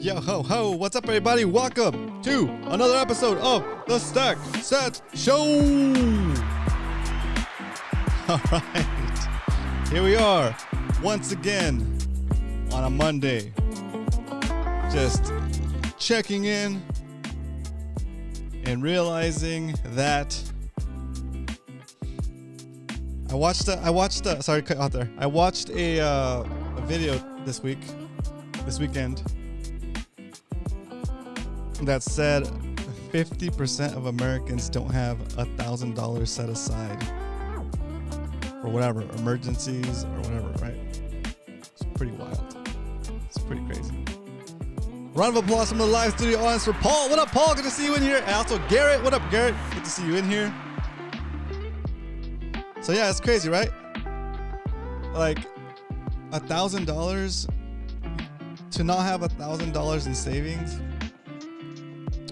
Yo ho ho, what's up everybody? Welcome to another episode of the Stack Set Show. All right, here we are once again on a Monday, just checking in and realizing that I watched a video this weekend that said 50% of Americans don't have $1,000 set aside for whatever, emergencies or whatever, right? It's pretty wild. It's pretty crazy. Round of applause from the live studio audience for Paul. What up, Paul? Good to see you in here. And also Garrett. What up, Garrett? Good to see you in here. So yeah, it's crazy, right? Like $1,000, to not have $1,000 in savings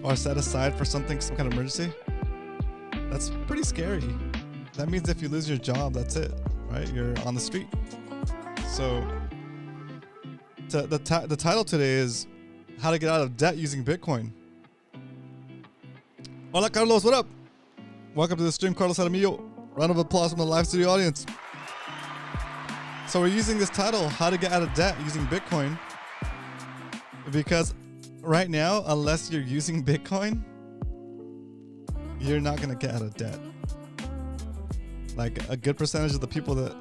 or set aside for something, some kind of emergency, that's pretty scary. That means if you lose your job, that's it, right? You're on the street. So the title today is how to get out of debt using Bitcoin. Hola, Carlos. What up? Welcome to the stream, Carlos Aramillo. Round of applause from the live studio audience. So we're using this title, how to get out of debt using Bitcoin, because right now, unless you're using Bitcoin, you're not going to get out of debt. Like a good percentage of the people that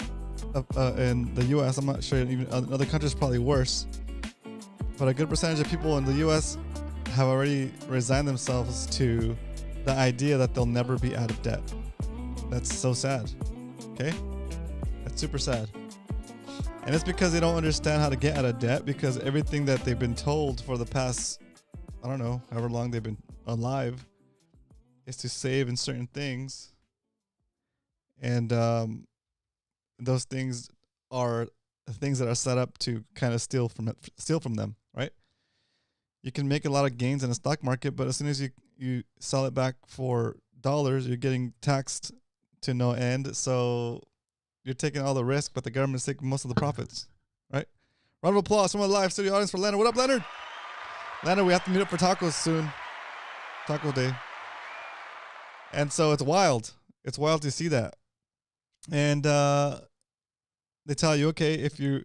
in the US, I'm not sure, even in other countries probably worse, but a good percentage of people in the US have already resigned themselves to the idea that they'll never be out of debt. That's so sad. Okay? That's super sad. And it's because they don't understand how to get out of debt, because everything that they've been told for the past, I don't know, however long they've been alive, is to save in certain things. And those things are things that are set up to kind of steal from them, right? You can make a lot of gains in the stock market, but as soon as you sell it back for dollars, you're getting taxed to no end. So you're taking all the risk, but the government's taking most of the profits, right? Round of applause from the live studio audience for Leonard. What up, Leonard? Leonard, we have to meet up for tacos soon. Taco day. And so it's wild. It's wild to see that. And they tell you, okay, if you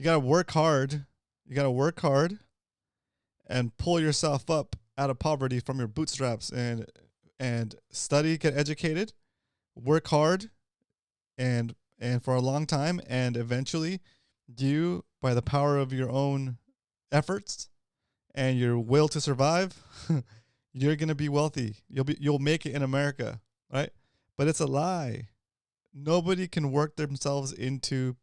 got to work hard, and pull yourself up out of poverty from your bootstraps and study, get educated, work hard, and for a long time, and eventually you, by the power of your own efforts and your will to survive, you're going to be wealthy. You'll make it in America, right? But it's a lie. Nobody can work themselves into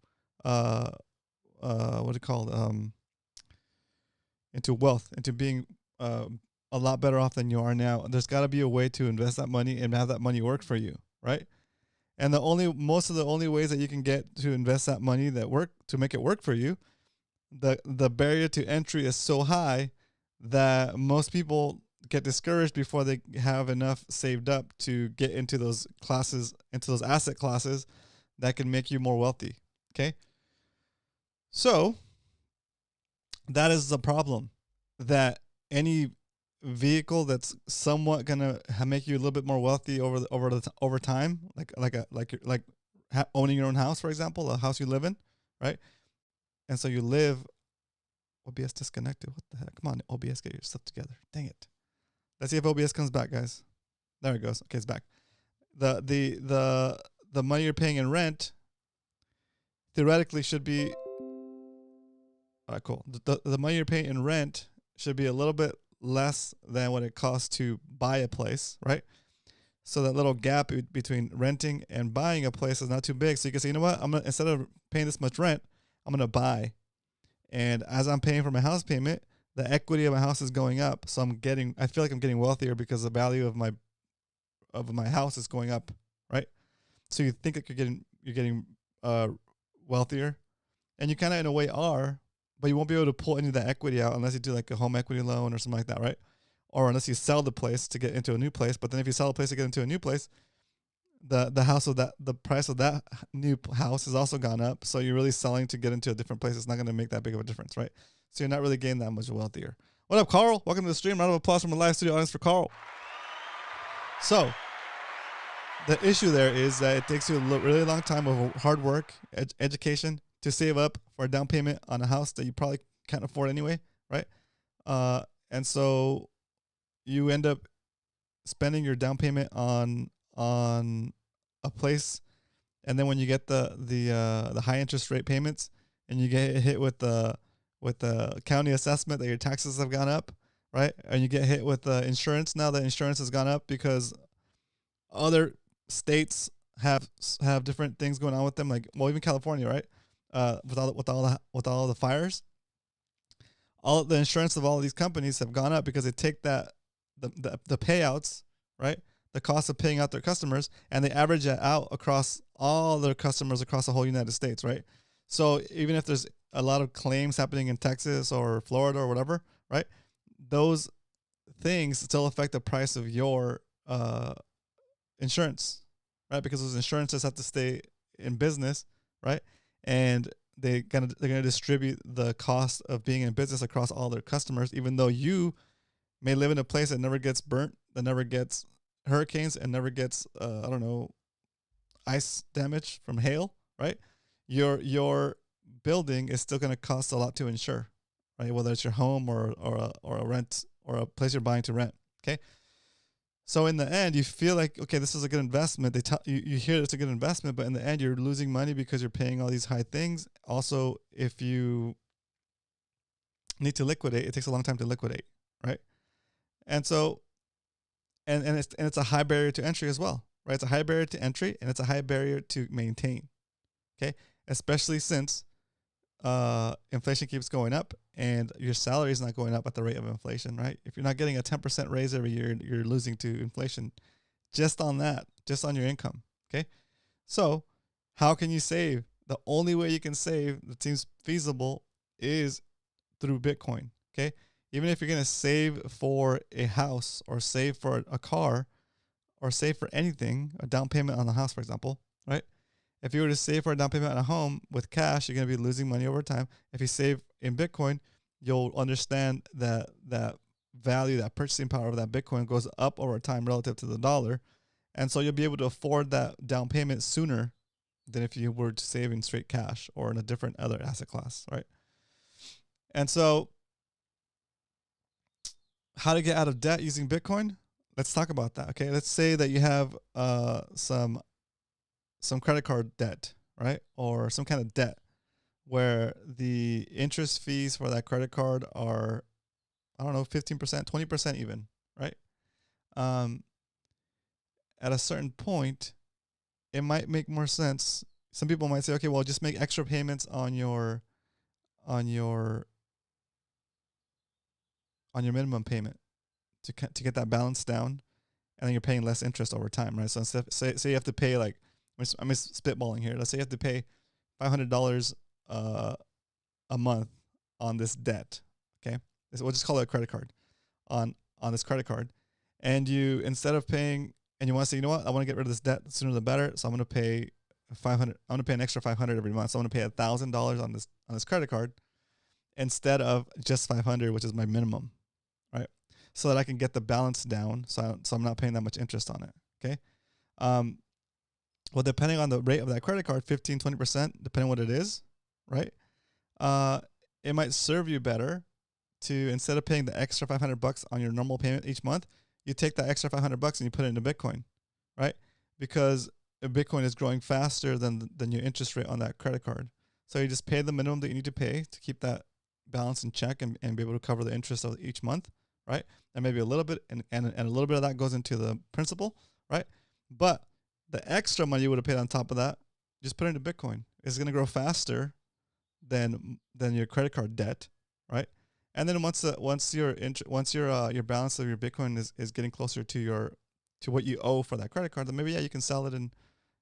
into wealth, into being a lot better off than you are now. There's got to be a way to invest that money and have that money work for you, right? And most of the only ways that you can get to invest that money to make it work for you, the barrier to entry is so high that most people get discouraged before they have enough saved up to get into those classes, into those asset classes that can make you more wealthy. Okay. So that is the problem, that any vehicle that's somewhat gonna make you a little bit more wealthy over time, like owning your own house, for example, a house you live in, right? And so you live. OBS disconnected. What the heck? Come on, OBS, get your stuff together. Dang it. Let's see if OBS comes back, guys. There it goes. Okay, it's back. The money you're paying in rent theoretically should be. All right, cool. The money you're paying in rent should be a little bit less than what it costs to buy a place, right? So that little gap between renting and buying a place is not too big. So you can say, you know what? Instead of paying this much rent, I'm gonna buy. And as I'm paying for my house payment, the equity of my house is going up. So I feel like I'm getting wealthier because the value of my house is going up, right? So you think that you're getting wealthier, and you kind of in a way are, but you won't be able to pull any of that equity out unless you do like a home equity loan or something like that, right? Or unless you sell the place to get into a new place. But then if you sell a place to get into a new place, the price of that new house has also gone up. So you're really selling to get into a different place. It's not going to make that big of a difference, right? So you're not really getting that much wealthier. What up, Carl? Welcome to the stream. Round of applause from the live studio audience for Carl. So, the issue there is that it takes you a really long time of hard work, education to save up for a down payment on a house that you probably can't afford anyway, right? And so you end up spending your down payment on a place, and then when you get the high interest rate payments, and you get hit with the county assessment that your taxes have gone up, right? And you get hit with the insurance. Now the insurance has gone up because other states have different things going on with them, like, well, even California, right? With all the fires, all the insurance of all of these companies have gone up because they take the payouts, right? The cost of paying out their customers, and they average it out across all their customers across the whole United States, right? So even if there's a lot of claims happening in Texas or Florida or whatever, right? Those things still affect the price of your insurance, right? Because those insurances have to stay in business, right? And they're gonna distribute the cost of being in business across all their customers, even though you may live in a place that never gets burnt, that never gets hurricanes, and never gets ice damage from hail, right? Your building is still going to cost a lot to insure, right? Whether it's your home or a rent or a place you're buying to rent. Okay. So in the end, you feel like, okay, this is a good investment. You hear it's a good investment, but in the end, you're losing money because you're paying all these high things. Also, if you need to liquidate, it takes a long time to liquidate, right? And so, and it's a high barrier to entry as well, right? It's a high barrier to entry, and it's a high barrier to maintain. Okay, especially since inflation keeps going up and your salary is not going up at the rate of inflation, right? If you're not getting a 10% raise every year, you're losing to inflation just on that, just on your income. Okay, so how can you save? The only way you can save that seems feasible is through Bitcoin. Okay, even if you're going to save for a house or save for a car or save for anything, a down payment on the house, for example, right? If you were to save for a down payment on a home with cash, you're going to be losing money over time. If you save in Bitcoin, you'll understand that value, that purchasing power of that Bitcoin goes up over time relative to the dollar. And so you'll be able to afford that down payment sooner than if you were to save in straight cash or in a different other asset class, right? And so how to get out of debt using Bitcoin? Let's talk about that, okay? Let's say that you have some credit card debt, right? Or some kind of debt where the interest fees for that credit card are, 15%, 20% even, right? At a certain point, it might make more sense. Some people might say, okay, well, just make extra payments on your minimum payment to get that balance down, and then you're paying less interest over time, right? So instead, say you have to pay, like, I'm just spitballing here. Let's say you have to pay $500 a month on this debt. Okay, we'll just call it a credit card on this credit card, and you, instead of paying, and you want to say, you know what, I want to get rid of this debt sooner the better, so I'm going to pay $500. I'm going to pay an extra $500 every month. So I'm going to pay $1,000 on this credit card instead of just $500, which is my minimum, right? So that I can get the balance down, so I'm not paying that much interest on it. Okay. Well, depending on the rate of that credit card, 15, 20%, depending on what it is, right? It might serve you better to, instead of paying the extra $500 on your normal payment each month, you take that extra $500 and you put it into Bitcoin, right? Because Bitcoin is growing faster than your interest rate on that credit card. So you just pay the minimum that you need to pay to keep that balance in check and be able to cover the interest of each month, right? And maybe a little bit, and a little bit of that goes into the principal, right? But the extra money you would have paid on top of that, just put it into Bitcoin. It's going to grow faster than your credit card debt, right? And then once your balance of your Bitcoin is getting closer to what you owe for that credit card, then maybe you can sell it, and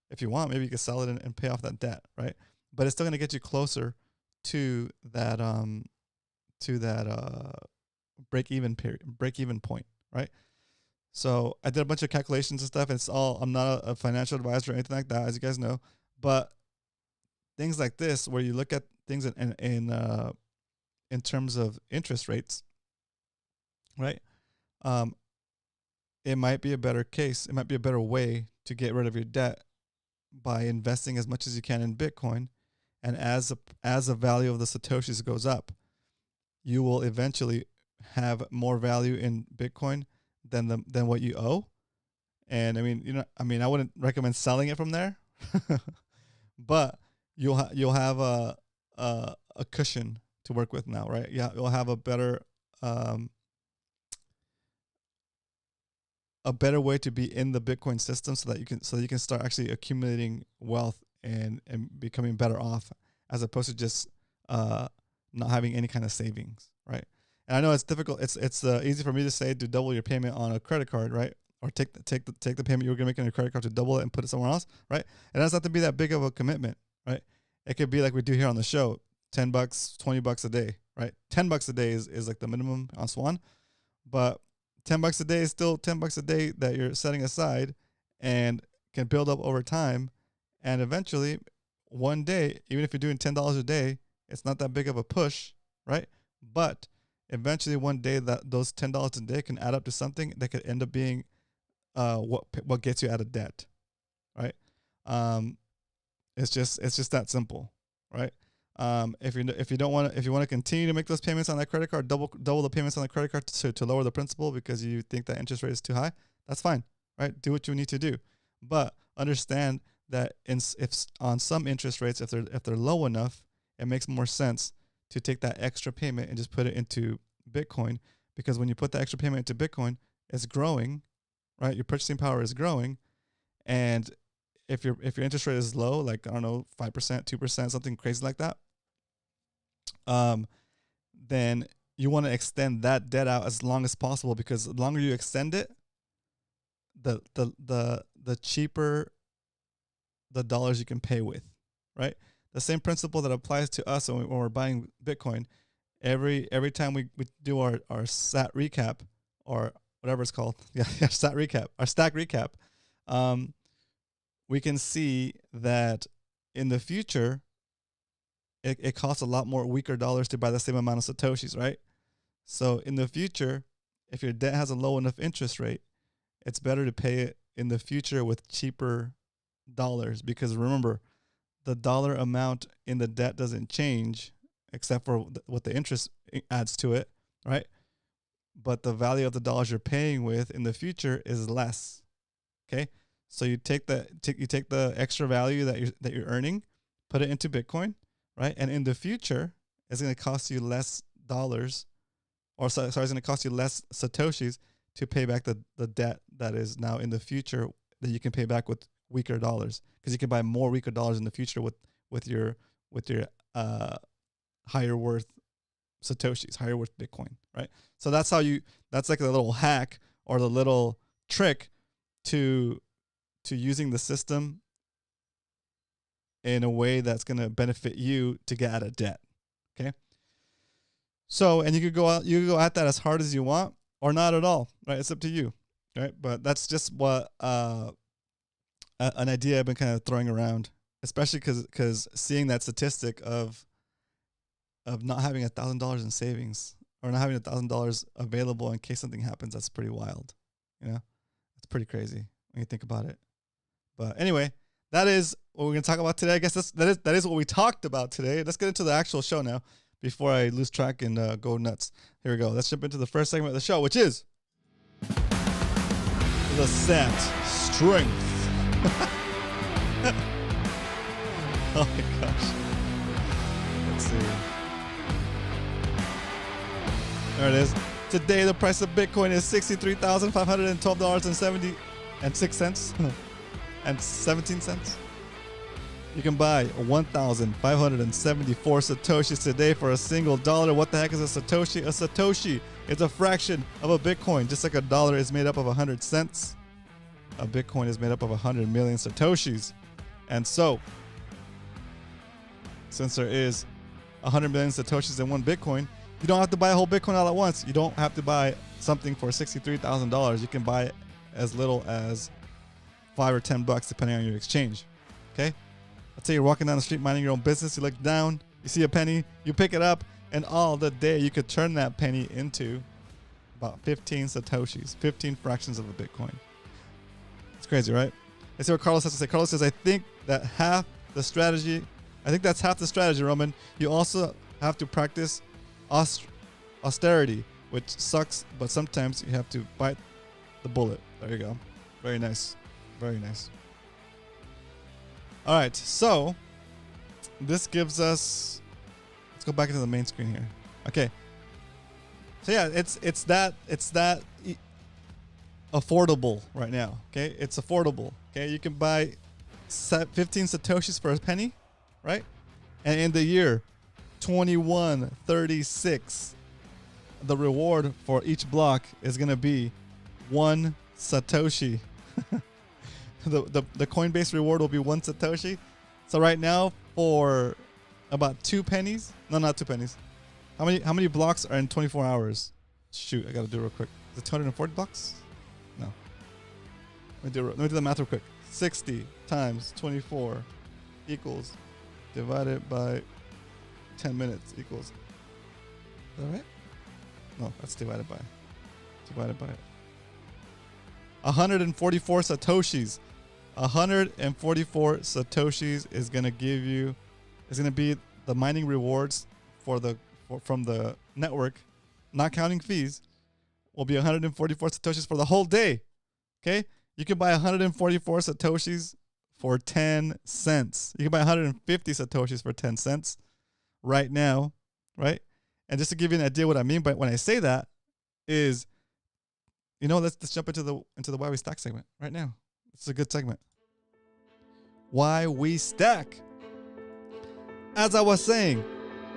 if you want, maybe you can sell it and pay off that debt, right? But it's still going to get you closer to that break even point, right? So I did a bunch of calculations and stuff. And I'm not a financial advisor or anything like that, as you guys know, but things like this, where you look at things in terms of interest rates, right? Um, it might be a better case. It might be a better way to get rid of your debt by investing as much as you can in Bitcoin. And as the value of the Satoshis goes up, you will eventually have more value in Bitcoin than what you owe. And I mean, I wouldn't recommend selling it from there, but you'll have a cushion to work with now, right? Yeah, you'll have a better way to be in the Bitcoin system so that you can start actually accumulating wealth and becoming better off, as opposed to just not having any kind of savings, right? And I know it's difficult. It's easy for me to say to double your payment on a credit card, right? Or take the payment you were gonna make on your credit card to double it and put it somewhere else, right? It doesn't have to be that big of a commitment, right? It could be like we do here on the show, $10, $20 a day, right? $10 a day is like the minimum on Swan, but $10 a day is still $10 a day that you're setting aside and can build up over time. And eventually, one day, even if you're doing $10 a day, it's not that big of a push, right? But eventually, one day, that those $10 a day can add up to something that could end up being what gets you out of debt, right? It's just that simple, right? If you want to continue to make those payments on that credit card, double the payments on the credit card to lower the principal because you think that interest rate is too high, that's fine, right? Do what you need to do, but understand that if on some interest rates, if they're low enough, it makes more sense to take that extra payment and just put it into Bitcoin, because when you put the extra payment into Bitcoin, it's growing, right? Your purchasing power is growing, and if your interest rate is low, like, I don't know, 5%, 2%, something crazy like that, then you want to extend that debt out as long as possible, because the longer you extend it, the cheaper the dollars you can pay with, right? The same principle that applies to us when we're buying Bitcoin. Every time we do our SAT recap, or whatever it's called, SAT recap, our stack recap, we can see that in the future, it costs a lot more weaker dollars to buy the same amount of Satoshis, right? So in the future, if your debt has a low enough interest rate, it's better to pay it in the future with cheaper dollars, because remember, the dollar amount in the debt doesn't change except for what the interest adds to it, right? But the value of the dollars you're paying with in the future is less. Okay, so you take the extra value that you're earning, put it into Bitcoin, right? And in the future, it's going to cost you less dollars, or sorry, it's going to cost you less Satoshis to pay back the debt that is now in the future that you can pay back with weaker dollars, because you can buy more weaker dollars in the future with your higher worth Satoshis, higher worth Bitcoin, right? So that's like the little hack or the little trick to using the system in a way that's going to benefit you to get out of debt. Okay. So, and you could go at that as hard as you want, or not at all, right? It's up to you, right? But that's just what an idea I've been kind of throwing around, especially because seeing that statistic of not having $1,000 in savings, or not having $1,000 available in case something happens, that's pretty wild. It's pretty crazy when you think about it. But anyway, that is what we're going to talk about today. I guess that is what we talked about today. Let's get into the actual show now before I lose track and go nuts. Here we go. Let's jump into the first segment of the show, which is the set strength. Oh my gosh. Let's see. There it is. Today, the price of Bitcoin is $63,512.76 and 17 cents. You can buy 1,574 Satoshis today for a single dollar. What the heck is a Satoshi? A Satoshi is a fraction of a Bitcoin. Just like a dollar is made up of 100 cents, a Bitcoin is made up of 100 million Satoshis. And so, since there is 100 million Satoshis in one Bitcoin, you don't have to buy a whole Bitcoin all at once. You don't have to buy something for $63,000. You can buy it as little as $5 or $10, depending on your exchange. Okay? Let's say you're walking down the street minding your own business. You look down, you see a penny, you pick it up, and all the day you could turn that penny into about 15 satoshis, 15 fractions of a Bitcoin. It's crazy, right? Let's see what Carlos has to say. Carlos says, I think that's half the strategy, Roman. You also have to practice austerity, which sucks, but sometimes you have to bite the bullet. There you go. Very nice. Very nice. All right, so this gives us, let's go back into the main screen here. Okay. So yeah, it's that affordable right now. Okay, it's affordable. Okay, you can buy 15 satoshis for a penny, right? And in the year 2136, the reward for each block is gonna be 1 satoshi. the Coinbase reward will be 1 satoshi. So right now, for about 2 pennies, no, not 2 pennies. How many blocks are in 24 hours? Shoot, I gotta do it real quick. Is it 240 blocks? No. Let me do the math real quick. 60 times 24 equals, divided by 10 minutes equals. Is that right? No, that's divided by 144 satoshis. 144 satoshis is gonna give you, is gonna be the mining rewards from the network, not counting fees, will be 144 satoshis for the whole day. Okay, you can buy 144 satoshis for 10 cents. You can buy 150 satoshis for 10 cents right now, right? And just to give you an idea what I mean by when I say that is, you know, let's jump into the why we stack segment right now. It's a good segment. Why we stack. As I was saying,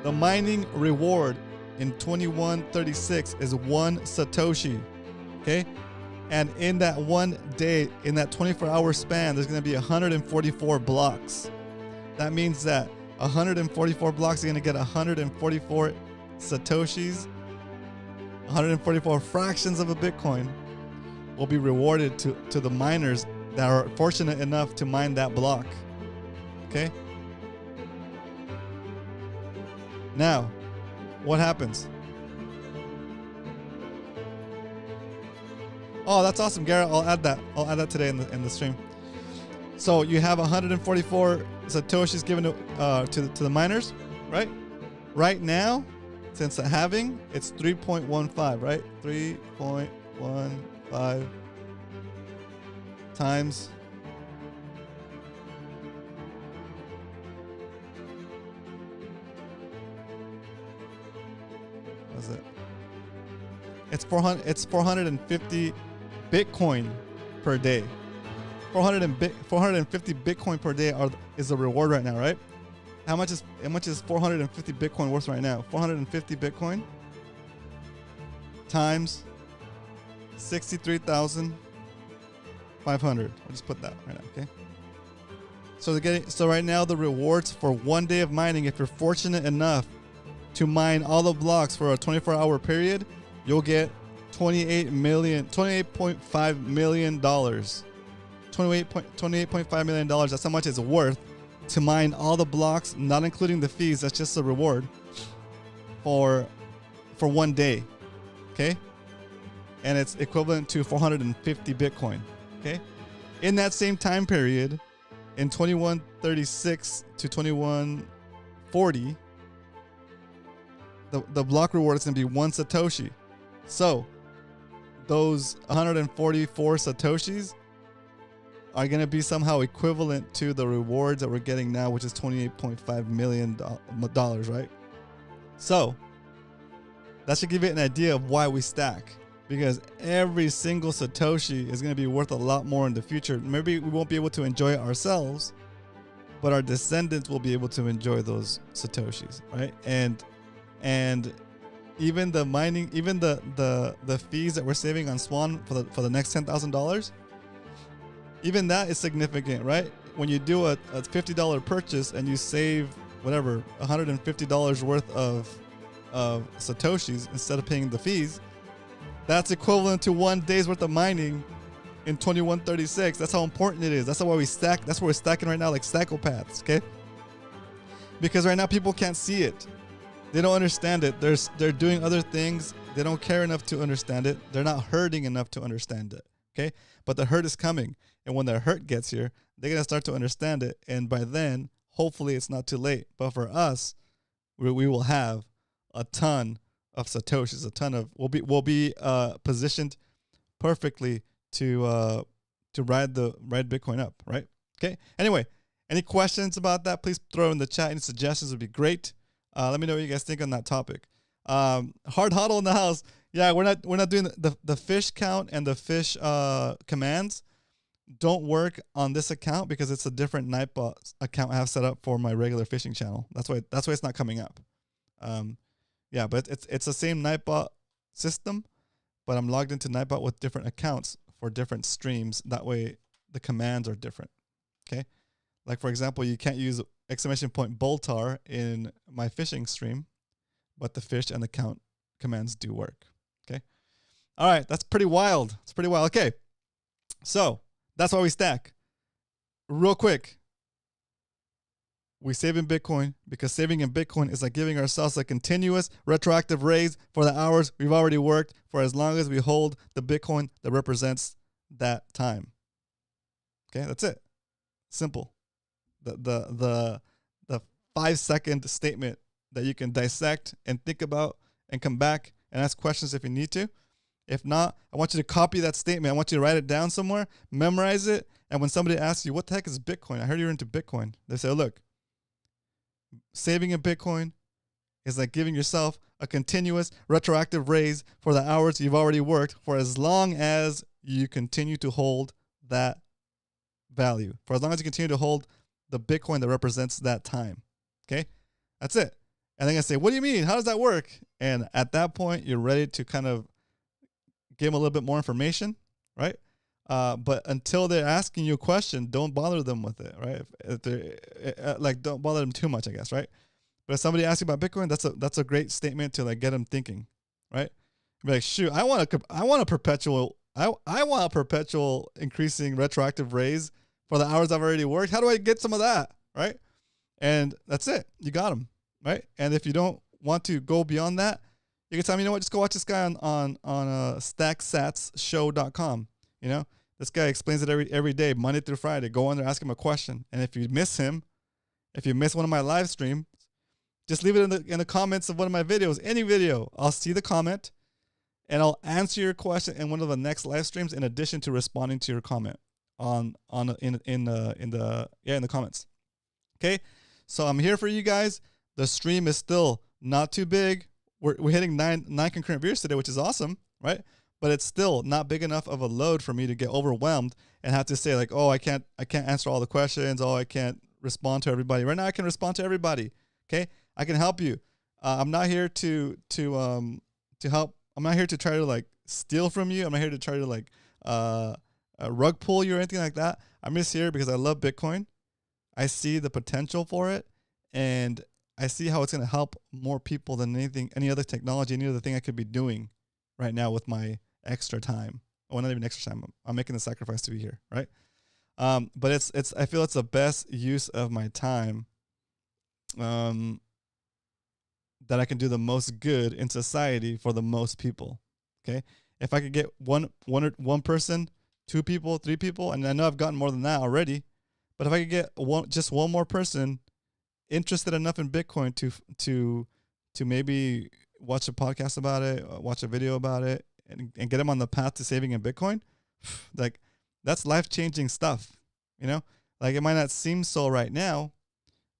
the mining reward in 2136 is 1 satoshi. Okay? And in that one day, in that 24-hour span, there's going to be 144 blocks. That means that 144 blocks are going to get 144 satoshis. 144 fractions of a Bitcoin will be rewarded to the miners that are fortunate enough to mine that block. Okay? Now, what happens? Oh, that's awesome, Garrett. I'll add that today in the stream. So you have 144 satoshis given to the miners, right? Right now, since the halving, it's 3.15, right? 3.15 times what is it? It's 450 Bitcoin per day. 450 Bitcoin per day is the reward right now, right? How much is 450 Bitcoin worth right now? 450 Bitcoin times 63,500. I'll just put that right now, okay? So right now the rewards for 1 day of mining, if you're fortunate enough to mine all the blocks for a 24-hour period, you'll get $28.5 million. $28.5 million. That's how much it's worth to mine all the blocks, not including the fees. That's just the reward for 1 day. Okay? And it's equivalent to 450 Bitcoin. Okay? In that same time period, in 2136 to 2140, the block reward is going to be 1 Satoshi. So those 144 Satoshis are going to be somehow equivalent to the rewards that we're getting now, which is $28.5 million, right? So that should give you an idea of why we stack, because every single Satoshi is going to be worth a lot more in the future. Maybe we won't be able to enjoy it ourselves, but our descendants will be able to enjoy those Satoshis, right? And even the mining, even the fees that we're saving on Swan for the next $10,000, even that is significant, right? When you do a $50 purchase and you save whatever $150 worth of Satoshis instead of paying the fees, that's equivalent to 1 day's worth of mining in 2136. That's how important it is. That's why we stack. That's where we're stacking right now, like psychopaths, okay? Because right now people can't see it. They don't understand it. They're doing other things. They don't care enough to understand it. They're not hurting enough to understand it. Okay? But the hurt is coming. And when the hurt gets here, they're going to start to understand it. And by then, hopefully it's not too late. But for us, we will have a ton of Satoshis, we'll be positioned perfectly to ride Bitcoin up, right? Okay. Anyway, any questions about that? Please throw in the chat. Any suggestions would be great. Let me know what you guys think on that topic. Hard huddle in the house. Yeah, we're not doing the fish count and the fish commands don't work on this account because it's a different Nightbot account I have set up for my regular fishing channel. That's why it's not coming up. Yeah, but it's the same Nightbot system, but I'm logged into Nightbot with different accounts for different streams. That way the commands are different. Okay. Like for example, you can't use !Boltar in my fishing stream, but the fish and the count commands do work. Okay. All right. That's pretty wild. It's pretty wild. Okay. So that's why we stack. Real quick. We save in Bitcoin because saving in Bitcoin is like giving ourselves a continuous retroactive raise for the hours we've already worked for as long as we hold the Bitcoin that represents that time. Okay, that's it. Simple. The 5-second statement that you can dissect and think about and come back and ask questions if you need to. If not, I want you to copy that statement. I want you to write it down somewhere, memorize it, and when somebody asks you, what the heck is Bitcoin? I heard you're into Bitcoin. They say, look, saving in Bitcoin is like giving yourself a continuous retroactive raise for the hours you've already worked for as long as you continue to hold that value, for as long as you continue to hold the Bitcoin that represents that time. Okay, that's it. And they're going to say, what do you mean? How does that work? And at that point, you're ready to kind of give them a little bit more information, right? But until they're asking you a question, don't bother them with it, right? If they're, like, don't bother them too much, I guess, right? But if somebody asks you about Bitcoin, that's a great statement to like get them thinking, right? Be like, shoot, I want a perpetual increasing retroactive raise for the hours I've already worked. How do I get some of that, right? And that's it. You got them, right? And if you don't want to go beyond that, you can tell me, you know what? Just go watch this guy on stacksatshow.com. You know, this guy explains it every day, Monday through Friday. Go on there, ask him a question. And if you miss him, if you miss one of my live streams, just leave it in the comments of one of my videos, any video. I'll see the comment and I'll answer your question in one of the next live streams in addition to responding to your comment in the comments. Okay? So I'm here for you guys. The stream is still not too big. We're hitting nine concurrent viewers today, which is awesome, right? But it's still not big enough of a load for me to get overwhelmed and have to say like, oh, I can't answer all the questions. Oh, I can't respond to everybody. Right now I can respond to everybody. Okay? I can help you. I'm not here to help. I'm not here to try to like steal from you. I'm not here to try to like rug pull you or anything like that. I'm just here because I love Bitcoin. I see the potential for it, and I see how it's going to help more people than any other technology, any other thing I could be doing right now with my extra time. Well, not even extra time. I'm making the sacrifice to be here, right? But I feel it's the best use of my time. That I can do the most good in society for the most people. Okay, if I could get one person, 2 people, 3 people, and I know I've gotten more than that already, but if I could get just one more person interested enough in Bitcoin to maybe watch a podcast about it, watch a video about it, and get them on the path to saving in Bitcoin, like that's life-changing stuff. You know, like it might not seem so right now,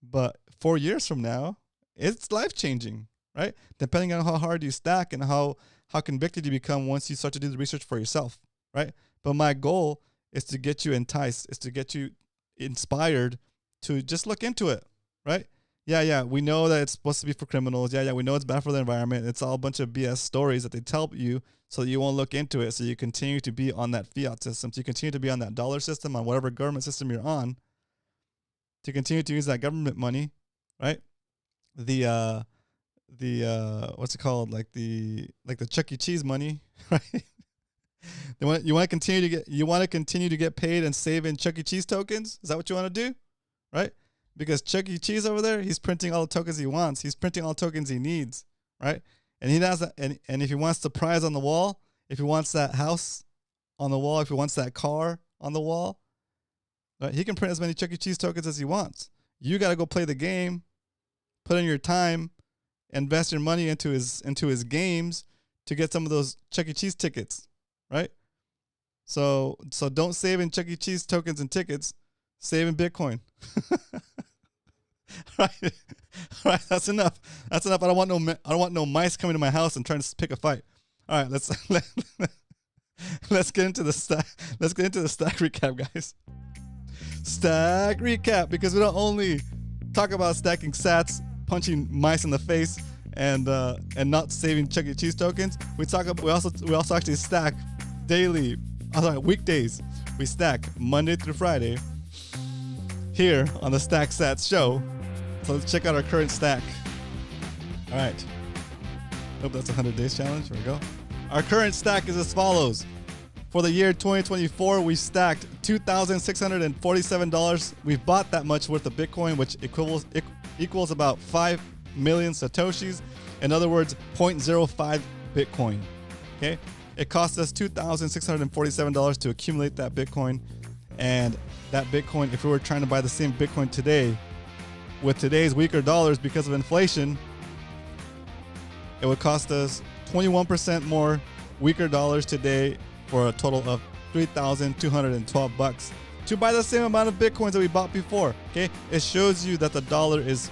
but 4 years from now, it's life-changing, right? Depending on how hard you stack and how convicted you become once you start to do the research for yourself, right? But my goal is to get you enticed, is to get you inspired to just look into it, right? Yeah, we know that it's supposed to be for criminals. Yeah, we know it's bad for the environment. It's all a bunch of BS stories that they tell you so that you won't look into it, so you continue to be on that fiat system, so you continue to be on that dollar system, on whatever government system you're on, to continue to use that government money, right? The what's it called? Like the Chuck E. Cheese money, right? You want to continue to get paid and save in Chuck E. Cheese tokens? Is that what you want to do? Right? Because Chuck E. Cheese over there, he's printing all the tokens he wants. He's printing all the tokens he needs, right? And he does that, and if he wants the prize on the wall, if he wants that house on the wall, if he wants that car on the wall, right, he can print as many Chuck E. Cheese tokens as he wants. You got to go play the game, put in your time, invest your money into his games to get some of those Chuck E. Cheese tickets, right? So don't save in Chuck E. Cheese tokens and tickets, save in Bitcoin. Right, right. That's enough. That's enough. I don't want no mice coming to my house and trying to pick a fight. All right, let's get into the stack. Let's get into the stack recap, guys. Stack recap, because we don't only talk about stacking sats, punching mice in the face, and not saving Chuck E. Cheese tokens. We also actually stack daily. Weekdays. We stack Monday through Friday here on the Stack Sats show. So let's check out our current stack. All right. Hope that's a 100 days challenge. Here we go. Our current stack is as follows. For the year 2024, we stacked $2,647. We've bought that much worth of Bitcoin, which equals about 5 million Satoshis. In other words, 0.05 Bitcoin. Okay. It cost us $2,647 to accumulate that Bitcoin. And that Bitcoin, if we were trying to buy the same Bitcoin today, with today's weaker dollars because of inflation, it would cost us 21% more weaker dollars today for a total of $3,212 to buy the same amount of Bitcoins that we bought before. Okay, it shows you that the dollar is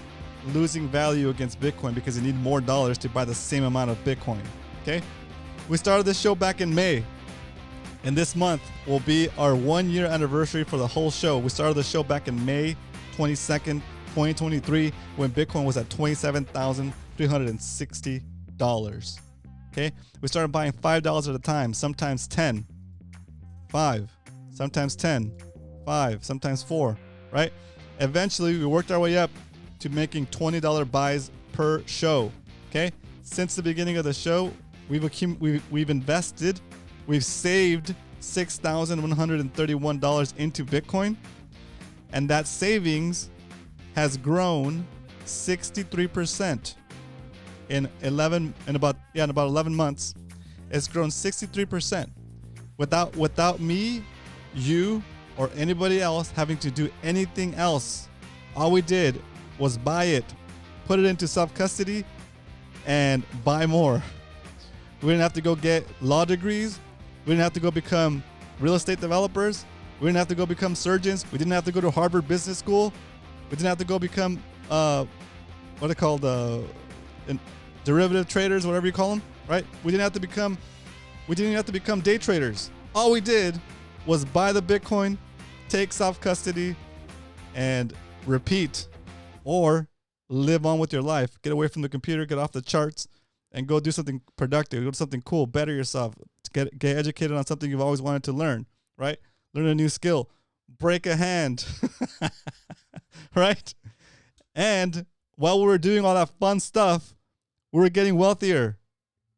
losing value against Bitcoin because you need more dollars to buy the same amount of Bitcoin. Okay, we started this show back in May, and this month will be our 1 year anniversary for the whole show. We started the show back in May 22nd, 2023, when Bitcoin was at $27,360. Okay, we started buying $5 at a time, sometimes 10, 5, sometimes 10, 5, sometimes 4, right? Eventually, we worked our way up to making $20 buys per show. Okay, since the beginning of the show, we've invested, we've saved $6,131 into Bitcoin, and that savings has grown 63% in about 11 months. It's grown 63%. Without me, you, or anybody else having to do anything else. All we did was buy it, put it into self-custody, and buy more. We didn't have to go get law degrees. We didn't have to go become real estate developers. We didn't have to go become surgeons. We didn't have to go to Harvard Business School. We didn't have to go become, what are called, derivative traders, whatever you call them, right? We didn't have to become day traders. All we did was buy the Bitcoin, take self-custody, and repeat, or live on with your life. Get away from the computer, get off the charts, and go do something productive. Go do something cool. Better yourself. Get educated on something you've always wanted to learn, right? Learn a new skill. Break a hand. Right? And while we were doing all that fun stuff, we were getting wealthier.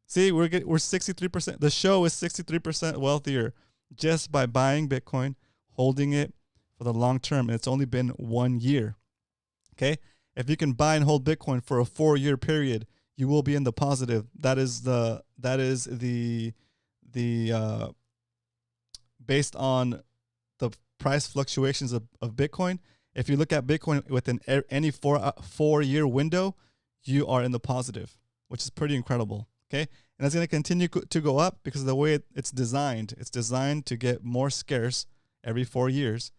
See, we're 63%. The show is 63% wealthier just by buying Bitcoin, holding it for the long term. And it's only been 1 year. Okay? If you can buy and hold Bitcoin for a 4-year period, you will be in the positive. That is the based on the price fluctuations of Bitcoin. If you look at Bitcoin within any 4-year window, you are in the positive, which is pretty incredible. Okay, and it's going to continue to go up because of the way it's designed. It's designed to get more scarce every 4 years,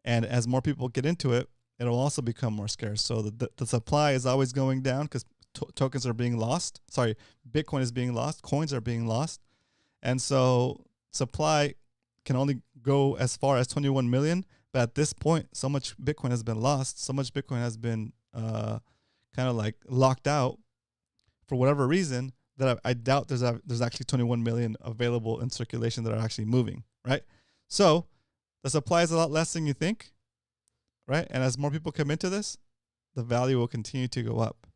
and as more people get into it, it'll also become more scarce. So the supply is always going down because tokens are being lost. Sorry, Bitcoin is being lost. Coins are being lost, and so supply can only go as far as 21 million. But at this point, so much Bitcoin has been lost. So much Bitcoin has been kind of like locked out for whatever reason that I doubt there's actually 21 million available in circulation that are actually moving, right? So the supply is a lot less than you think, right? And as more people come into this, the value will continue to go up.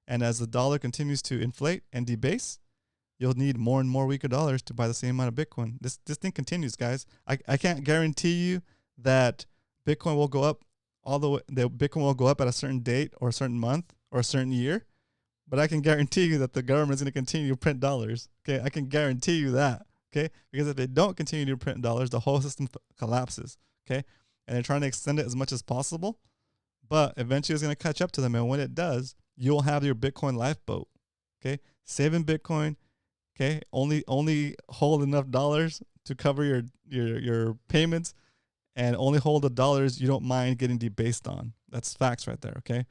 And as the dollar continues to inflate and debase, you'll need more and more weaker dollars to buy the same amount of Bitcoin. This thing continues, guys. I can't guarantee you that Bitcoin will go up all the way. That Bitcoin will go up at a certain date or a certain month or a certain year, but I can guarantee you that the government's going to continue to print dollars. Okay, I can guarantee you that. Okay, because if they don't continue to print dollars, the whole system collapses. Okay, and they're trying to extend it as much as possible, but eventually it's going to catch up to them. And when it does, you'll have your Bitcoin lifeboat. Okay, saving Bitcoin. Okay, only hold enough dollars to cover your payments, and only hold the dollars you don't mind getting debased on. That's facts right there. Okay.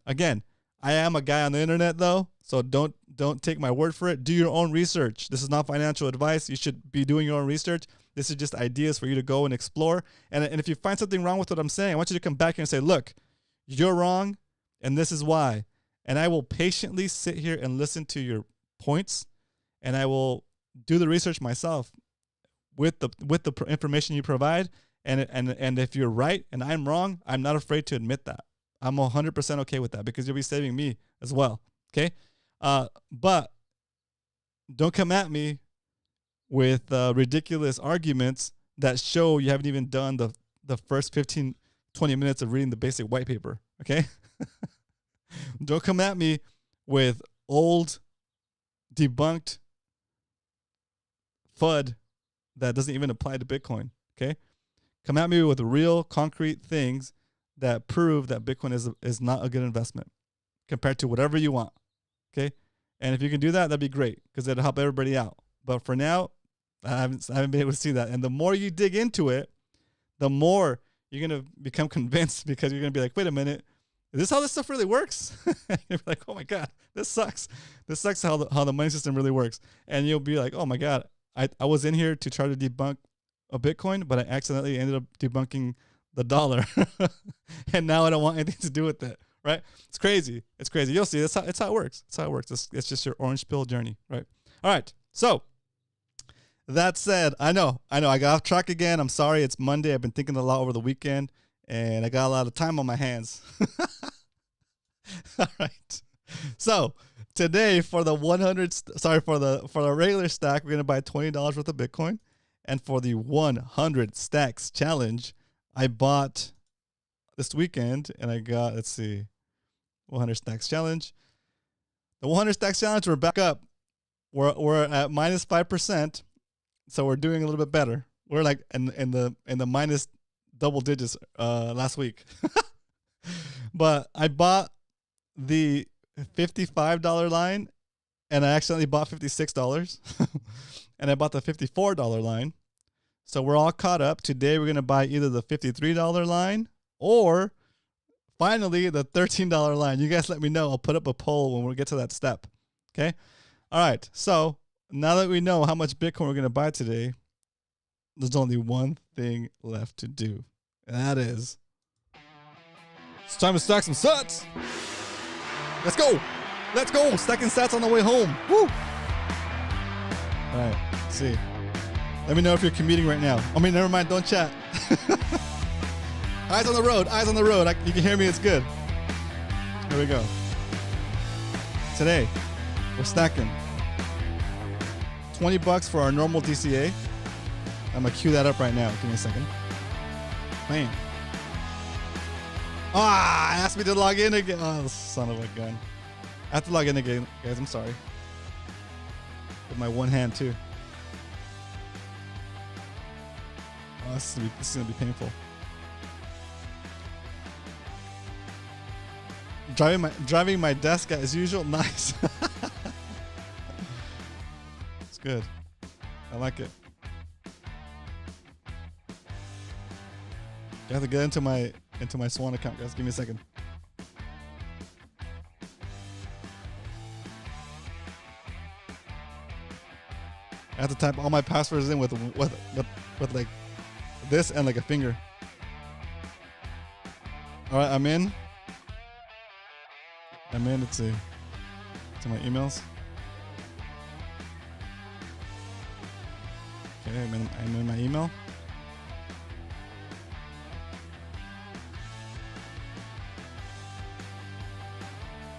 Again, I am a guy on the internet though, so don't take my word for it. Do your own research. This is not financial advice. You should be doing your own research. This is just ideas for you to go and explore. And if you find something wrong with what I'm saying, I want you to come back here and say, look, you're wrong, and this is why. And I will patiently sit here and listen to your points, and I will do the research myself with the information you provide. And if you're right and I'm wrong, I'm not afraid to admit that. I'm 100% okay with that, because you'll be saving me as well. Okay. But don't come at me with ridiculous arguments that show you haven't even done the first 15, 20 minutes of reading the basic white paper. Okay. Don't come at me with old debunked FUD that doesn't even apply to Bitcoin. Okay. Come at me with real concrete things that prove that Bitcoin is not a good investment compared to whatever you want. Okay. And if you can do that, that'd be great, because it'll help everybody out. But for now, I haven't been able to see that. And the more you dig into it, the more you're going to become convinced, because you're going to be like, wait a minute, is this how this stuff really works? You're like, oh my God, this sucks. This sucks how the money system really works. And you'll be like, oh my God, I was in here to try to debunk a Bitcoin, but I accidentally ended up debunking the dollar. And now I don't want anything to do with it. Right? It's crazy. It's crazy. You'll see. It's how it works. It's how it works. It's just your orange pill journey. Right? All right. So that said, I know I got off track again. I'm sorry. It's Monday. I've been thinking a lot over the weekend, and I got a lot of time on my hands. All right. So today for the regular stack, we're going to buy $20 worth of Bitcoin. And for the 100 stacks challenge, I bought this weekend, and I got, let's see, 100 stacks challenge. The 100 stacks challenge, we're back up. We're at minus 5%, so we're doing a little bit better. We're like in the minus double digits last week. But I bought the $55 line, and I accidentally bought $56. And I bought the $54 line. So we're all caught up. Today we're going to buy either the $53 line or finally the $13 line. You guys let me know. I'll put up a poll when we get to that step. Okay? All right. So now that we know how much Bitcoin we're going to buy today, there's only one thing left to do. And that is, it's time to stack some sats. Let's go. Let's go. Stacking sats on the way home. Woo. All right, let's see. Let me know if you're commuting right now. I mean, never mind, don't chat. Eyes on the road, eyes on the road. You can hear me, it's good. Here we go. Today, we're stacking $20 for our normal DCA. I'm gonna queue that up right now. Give me a second. Bam. It asked me to log in again. Oh, son of a gun. I have to log in again, guys, I'm sorry. With my one hand too. Oh, this is gonna be painful. Driving my desk as usual. Nice. It's good. I like it. I have to get into my Swan account, guys. Give me a second. I have to type all my passwords in with like this and like a finger. All right, I'm in. Let's see. To my emails. Okay, I'm in my email.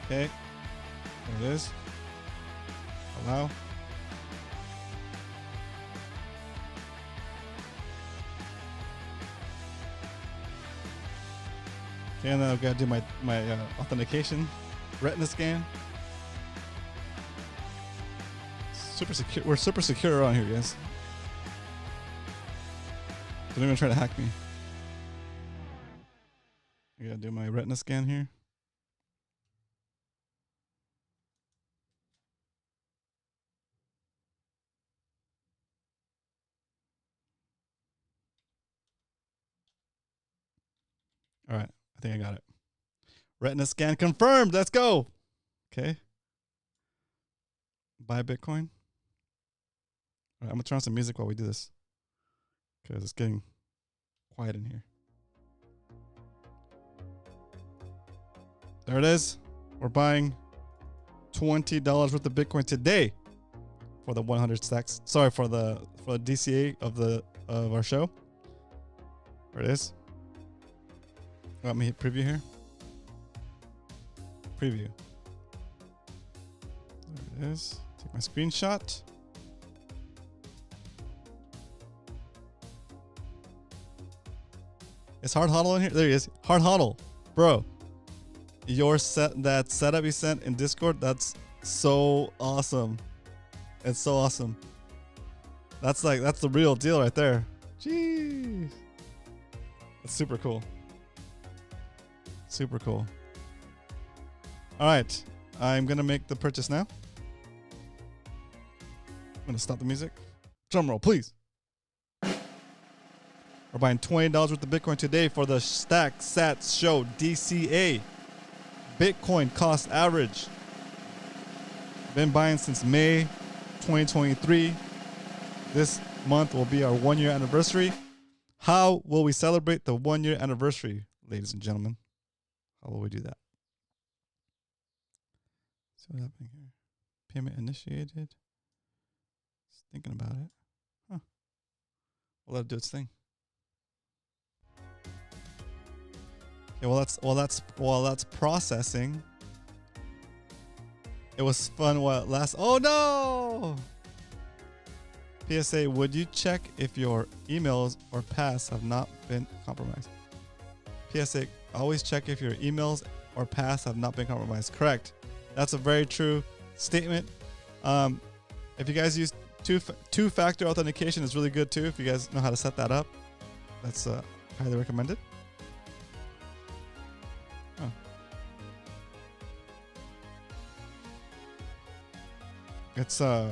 Okay, there it is. Allow. Okay, and then I've got to do my authentication retina scan. Super secure. We're super secure around here, guys. Don't even try to hack me. I gotta do my retina scan here. All right, I think I got it. Retina scan confirmed. Let's go. Okay. Buy Bitcoin. All right, I'm gonna turn on some music while we do this because it's getting quiet in here. There it is. We're buying $20 worth of Bitcoin today for the 100 stacks. Sorry, for the DCA of our show. There it is. Let me hit preview here. Preview. There it is. Take my screenshot. Is Hard Huddle in here? There he is. Hard Huddle. Bro. That setup you sent in Discord, that's so awesome. It's so awesome. That's the real deal right there. Jeez. That's super cool. Super cool. All right. I'm going to make the purchase now. I'm going to stop the music. Drum roll, please. We're buying $20 worth of Bitcoin today for the Stack Sats Show DCA. Bitcoin cost average. Been buying since May 2023. This month will be our 1 year anniversary. How will we celebrate the 1 year anniversary, ladies and gentlemen? How will we do that? See what's happening here. Payment initiated. Just thinking about it. Huh. We'll let it do its thing. Okay, while that's processing. It was fun while it lasts. Oh no! PSA, would you check if your emails or pass have not been compromised? PSA, always check if your emails or pass have not been compromised. Correct. That's a very true statement. If you guys use two-factor authentication, is really good too. If you guys know how to set that up, that's highly recommended. Oh. It's it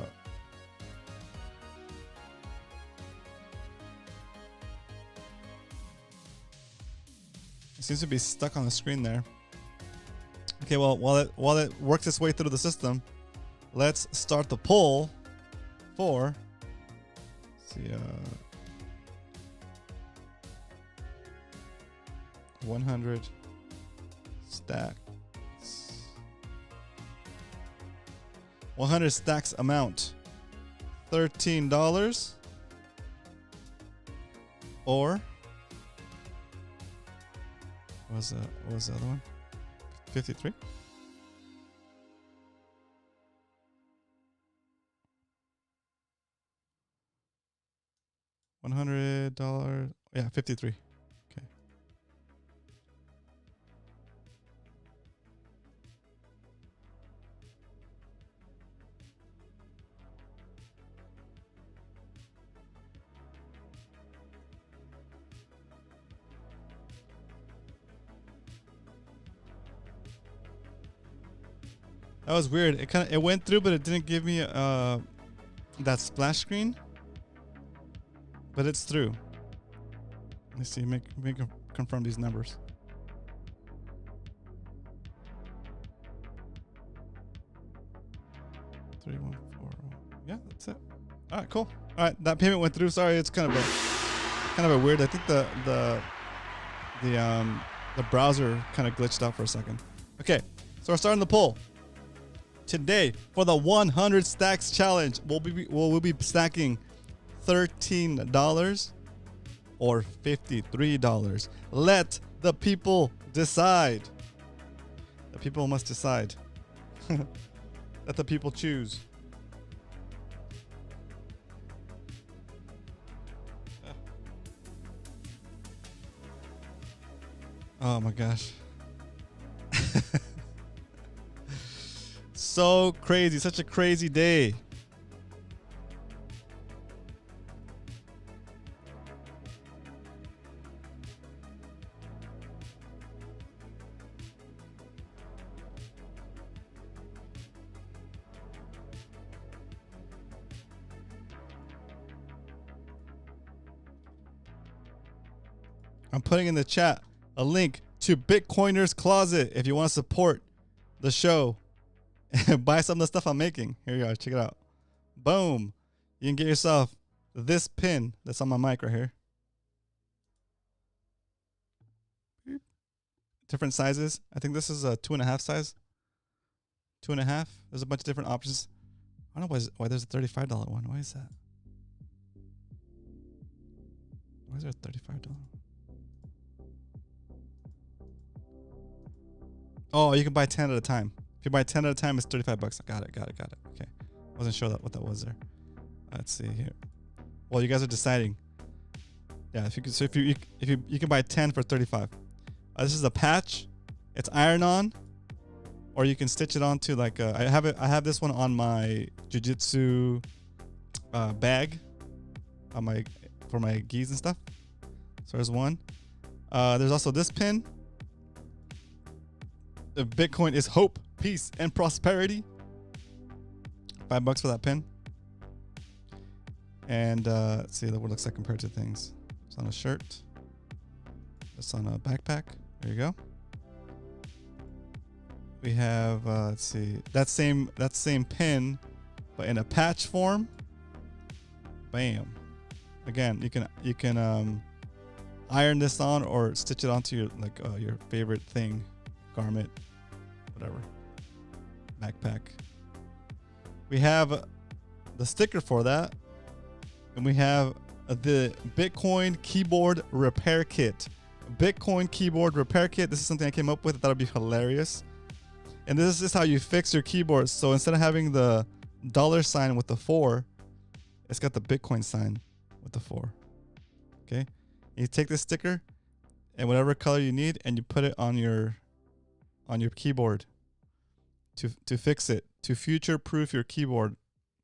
seems to be stuck on the screen there. Okay, well, while it works its way through the system, let's start the poll for, let's see, 100 stacks. 100 stacks amount, $13, or what was the other one? 53. $100. Yeah, 53. Okay. That was weird. It went through, but it didn't give me that splash screen. But it's through. Let's see. Make confirm these numbers. Three, 1, 4. Yeah, that's it. All right, cool. All right, that payment went through. Sorry, it's kind of a weird. I think the browser kind of glitched out for a second. Okay, so we're starting the poll. Today, for the 100 stacks challenge, we'll be stacking $13 or $53. Let the people decide. The people must decide. Let the people choose. Oh my gosh. So crazy, such a crazy day. I'm putting in the chat a link to Bitcoiner's Closet if you want to support the show and buy some of the stuff I'm making. Here you go. Check it out. Boom. You can get yourself this pin that's on my mic right here. Different sizes. I think this is a 2.5 size. 2.5. There's a bunch of different options. I don't know why there's a $35 one. Why is that? Why is there a $35? Oh, you can buy 10 at a time. If you buy 10 at a time, it's $35. Got it. Okay. Wasn't sure what that was there. Let's see here. Well, you guys are deciding. Yeah, if you can buy 10 for 35. This is a patch. It's iron-on, or you can stitch it onto like I have this one on my jiu-jitsu bag on for my gis and stuff. So there's one. There's also this pin. The Bitcoin is hope, peace, and prosperity. $5 for that pin. And let's see what it looks like compared to things. It's on a shirt. It's on a backpack. There you go. We have let's see, that same pin, but in a patch form. Bam. Again, you can iron this on or stitch it onto your favorite thing, garment, whatever, backpack. We have the sticker for that, and we have the Bitcoin keyboard repair kit. Bitcoin keyboard repair kit. This is something I came up with. I thought it'd be hilarious. And this is how you fix your keyboard. So instead of having the $ with the 4, it's got the Bitcoin sign with the 4. Okay. And you take this sticker and whatever color you need, and you put it on your keyboard to fix it, to future proof your keyboard.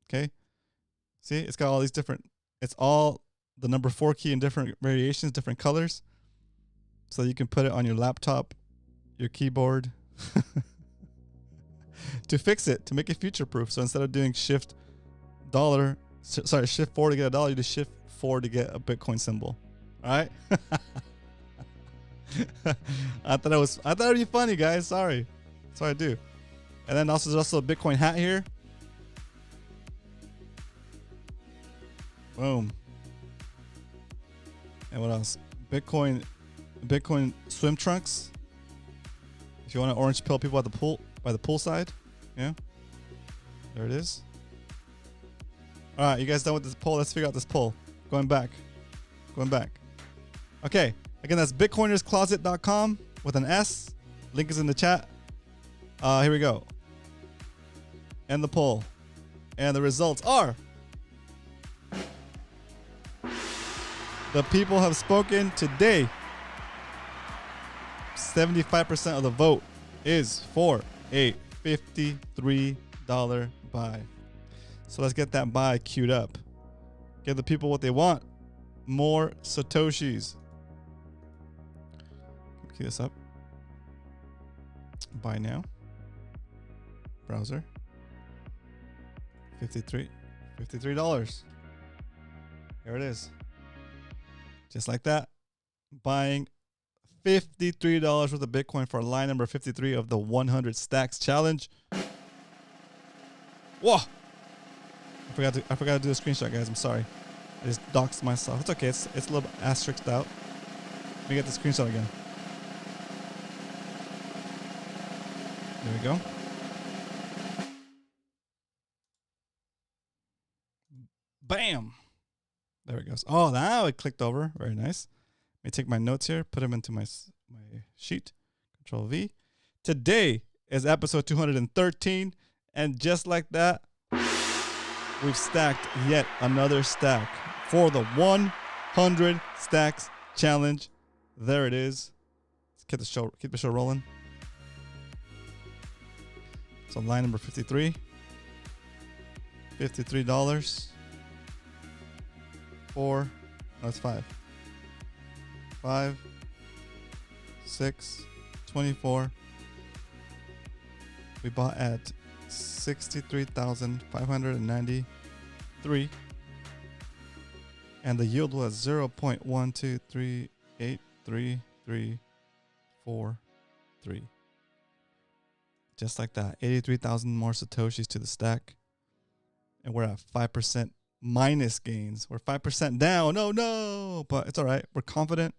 Okay. See, it's got all these different, it's all the number 4 key in different variations, different colors. So you can put it on your laptop, your keyboard, to fix it, to make it future proof. So instead of doing shift 4 to get a dollar, you do shift 4 to get a Bitcoin symbol. All right. I thought it'd be funny, guys. Sorry. That's what I do. And then there's also a Bitcoin hat here. Boom. And what else? Bitcoin swim trunks. If you want to orange pill people at the pool, by the poolside. Yeah. There it is. All right, you guys done with this poll? Let's figure out this poll. Going back. Okay. Again, that's bitcoinerscloset.com with an S. Link is in the chat. Here we go. And the poll. And the results are: the people have spoken today. 75% of the vote is for a $53 buy. So let's get that buy queued up. Give the people what they want. More Satoshis. Key this up. Buy now. Browser. $53. Here it is. Just like that. Buying $53 worth of Bitcoin for line number 53 of the 100 stacks challenge. Whoa! I forgot to do a screenshot, guys. I'm sorry. I just doxed myself. It's okay. It's a little asterisked out. Let me get the screenshot again. There we go. Bam! There it goes. Oh, now it clicked over. Very nice. Let me take my notes here, put them into my sheet. Control V. Today is episode 213, and just like that, we've stacked yet another stack for the 100 stacks challenge. There it is. Let's keep the show rolling. So line number 53. $53. 4. That's 5. 5, 6, 24. We bought at 63,593, and the yield was 0.12383. 3, 3, 4, 3. Just like that. 83,000 more Satoshis to the stack. And we're at 5% minus gains. We're 5% down. Oh no. But it's all right. We're confident.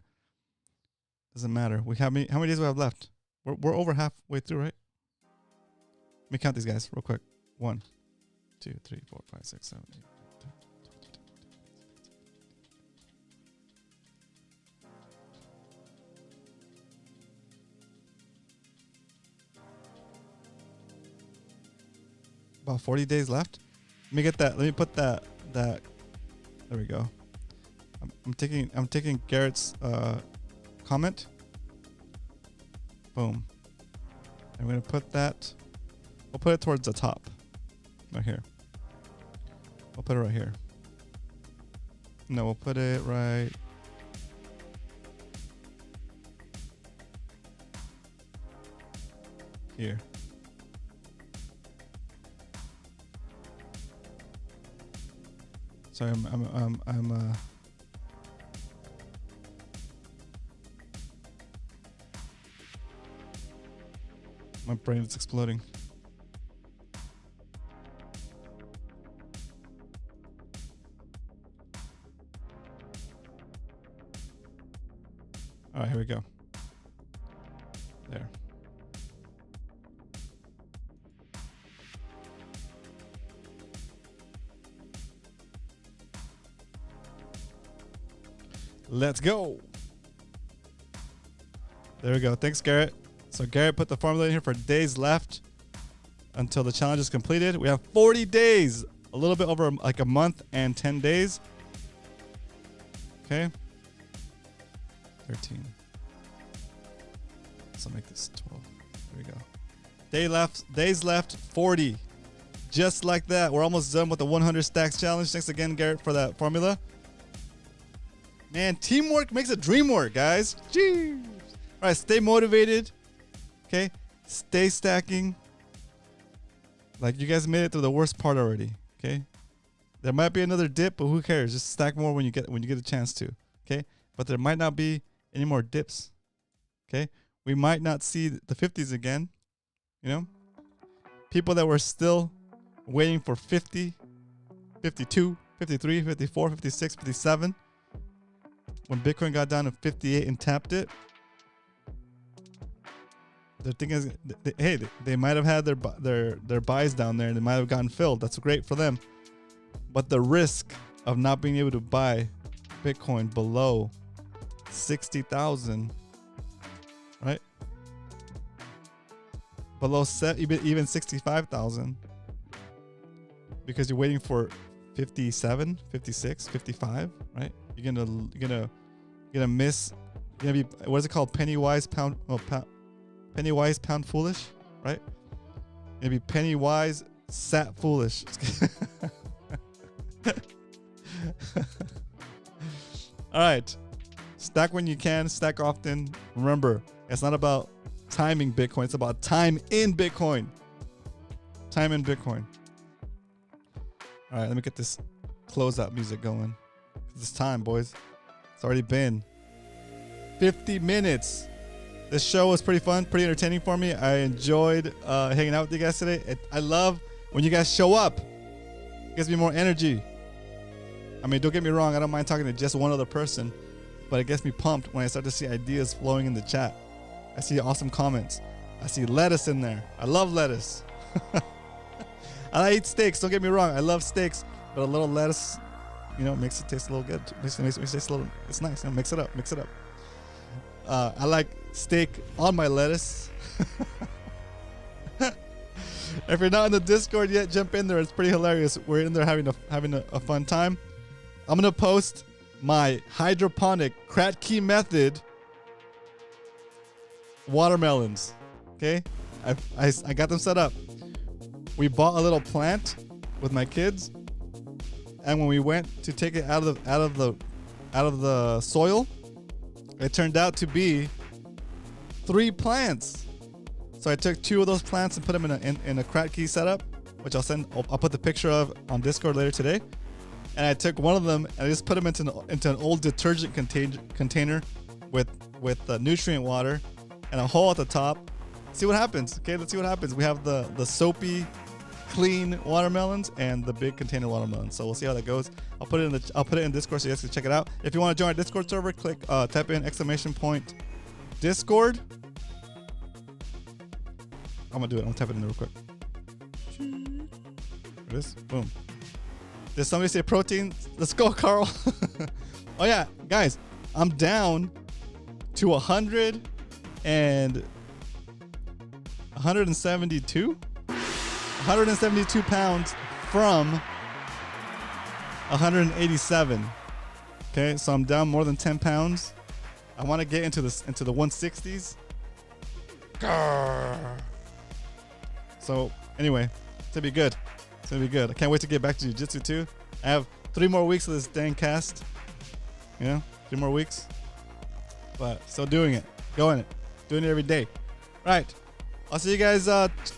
Doesn't matter. How many days do we have left? We're over halfway through, right? Let me count these guys real quick. 1, 2, 3, 4, 5, 6, 7, 8. About 40 days left. Let me get that. Let me put that. There we go. I'm taking Garrett's comment. Boom. I'm gonna put that. We'll put it towards the top. Right here. We'll put it right here. No, we'll put it right here. Sorry, my brain is exploding. All right, here we go. There. Let's go. There we go. Thanks, Garrett. So Garrett put the formula in here for days left until the challenge is completed. We have 40 days, a little bit over like a month and 10 days. Okay. 13. So make this 12. There we go. Days left, 40. Just like that. We're almost done with the 100 stacks challenge. Thanks again, Garrett, for that formula. Man, teamwork makes a dream work, guys. Jeez. All right, stay motivated. Okay, stay stacking. Like, you guys made it through the worst part already. Okay, there might be another dip, but who cares? Just stack more when you get a chance to. Okay, but there might not be any more dips. Okay, we might not see the 50s again. You know, people that were still waiting for 50, 52, 53, 54, 56, 57. When Bitcoin got down to 58 and tapped it, the thing is, hey, they might have had their buys down there and they might have gotten filled. That's great for them. But the risk of not being able to buy Bitcoin below 60,000, right? Below even 65,000, because you're waiting for 57, 56, 55, right? You're gonna miss. You're gonna be, what is it called? Penny wise, pound foolish, right? You're gonna be penny wise, sat foolish. All right, stack when you can, stack often. Remember, it's not about timing Bitcoin. It's about time in Bitcoin. Time in Bitcoin. All right, let me get this closeout music going. It's time, boys. It's already been 50 minutes. This show was pretty fun, pretty entertaining for me. I enjoyed hanging out with you guys today. I love when you guys show up. It gives me more energy. I mean, don't get me wrong. I don't mind talking to just one other person, but it gets me pumped when I start to see ideas flowing in the chat. I see awesome comments. I see lettuce in there. I love lettuce. I eat steaks. Don't get me wrong. I love steaks, but a little lettuce, you know, makes it taste a little good. Makes it taste a little. It's nice. You know, mix it up. Mix it up. I like steak on my lettuce. If you're not in the Discord yet, jump in there. It's pretty hilarious. We're in there having a fun time. I'm gonna post my hydroponic Kratky method watermelons. Okay, I got them set up. We bought a little plant with my kids, and when we went to take it out of the soil, it turned out to be 3 plants. So I took 2 of those plants and put them in a Kratky setup, which I'll put the picture of on Discord later today. And I took one of them and I just put them into an old detergent container with with nutrient water and a hole at the top. See what happens. Okay, let's see what happens. We have the soapy, clean watermelons and the big container watermelons. So we'll see how that goes. I'll put it in Discord so you guys can check it out. If you want to join our Discord server, type in !Discord. I'm gonna do it. I'm gonna type it in real quick. There it is. Boom. Did somebody say protein? Let's go, Carl. Oh yeah, guys, I'm down to 172 pounds from 187. Okay, so I'm down more than 10 pounds. I want to get into the 160s. Grrr. So anyway, it's gonna be good. It's gonna be good. I can't wait to get back to jiu-jitsu too. I have 3 more weeks of this dang cast. 3 more weeks. But still doing it. Doing it every day. Right. I'll see you guys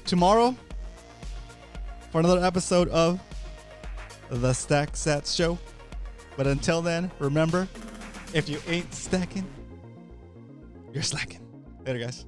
tomorrow for another episode of the Stack Sats Show. But until then, remember, if you ain't stacking, you're slacking. Later, guys.